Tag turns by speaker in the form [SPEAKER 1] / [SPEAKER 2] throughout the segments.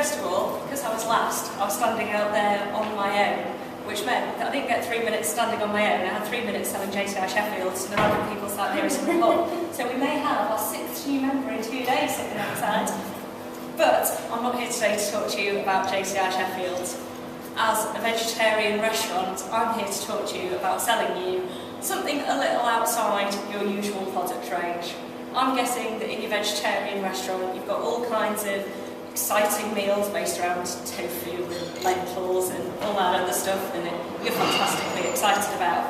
[SPEAKER 1] first of all, because I was last, I was standing out there on my own, which meant that I didn't get 3 minutes standing on my own. I had 3 minutes selling JCI Sheffields to the random people sat nearest the pub. So we may have our 6th new member in 2 days sitting outside. But I'm not here today to talk to you about JCI Sheffield. As a vegetarian restaurant, I'm here to talk to you about selling you something a little outside your usual product range. I'm guessing that in your vegetarian restaurant you've got all kinds of exciting meals based around tofu and lentils and all that other stuff that you're fantastically excited about.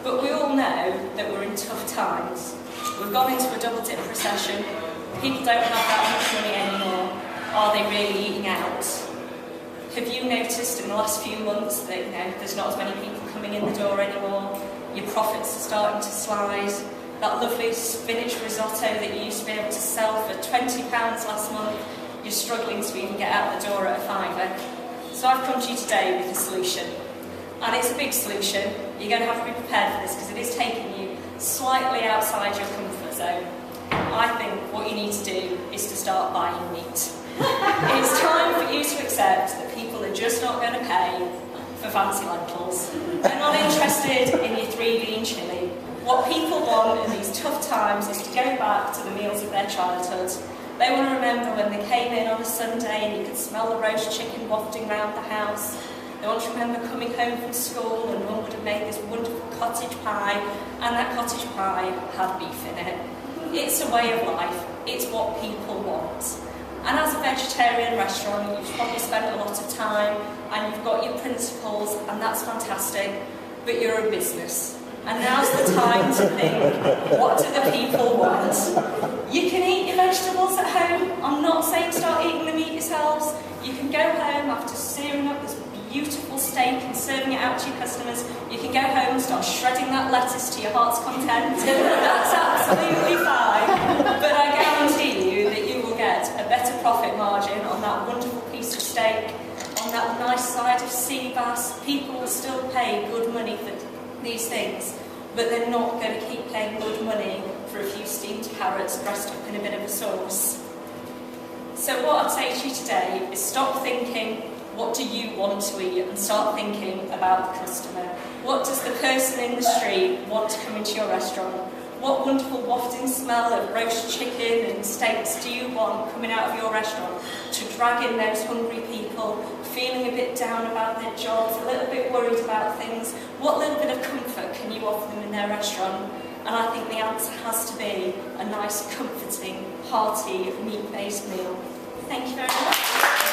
[SPEAKER 1] But we all know that we're in tough times. We've gone into a double-dip recession. People don't have that much money anymore. Are they really eating out? Have you noticed in the last few months that there's not as many people coming in the door anymore? Your profits are starting to slide. That lovely spinach risotto that you used to be able to sell for £20 last month, you're struggling to even get out the door at a £5. So I've come to you today with a solution. And it's a big solution. You're going to have to be prepared for this because it is taking you slightly outside your comfort zone. I think what you need to do is to start buying meat. It's time for you to accept that people are just not going to pay for fancy lentils. They're not interested in your 3-bean chilli. What people want in these tough times is to go back to the meals of their childhood. They want to remember when they came in on a Sunday and you could smell the roast chicken wafting around the house. They want to remember coming home from school and Mum would have made this wonderful cottage pie, and that cottage pie had beef in it. It's a way of life. It's what people want. And as a vegetarian restaurant, you've probably spent a lot of time and you've got your principles, and that's fantastic, but you're a business. And now's the time to think, what do the people want? You can eat your vegetables at home. I'm not saying start eating the meat yourselves. You can go home after searing up this beautiful steak and serving it out to your customers. You can go home and start shredding that lettuce to your heart's content. That's absolutely fine. But I guarantee you that you will get a better profit margin on that wonderful piece of steak, on that nice side of sea bass. People will still pay good money for these things, but they're not going to keep paying good money for a few steamed carrots dressed up in a bit of a sauce. So what I'd say to you today is stop thinking, what do you want to eat, and start thinking about the customer. What does the person in the street want to come into your restaurant? What wonderful wafting smell of roast chicken and steaks do you want coming out of your restaurant to drag in those hungry people, feeling a bit down about their jobs, a little bit worried about things? What little bit of comfort can you offer them in their restaurant? And I think the answer has to be a nice, comforting, hearty, meat-based meal. Thank you very much.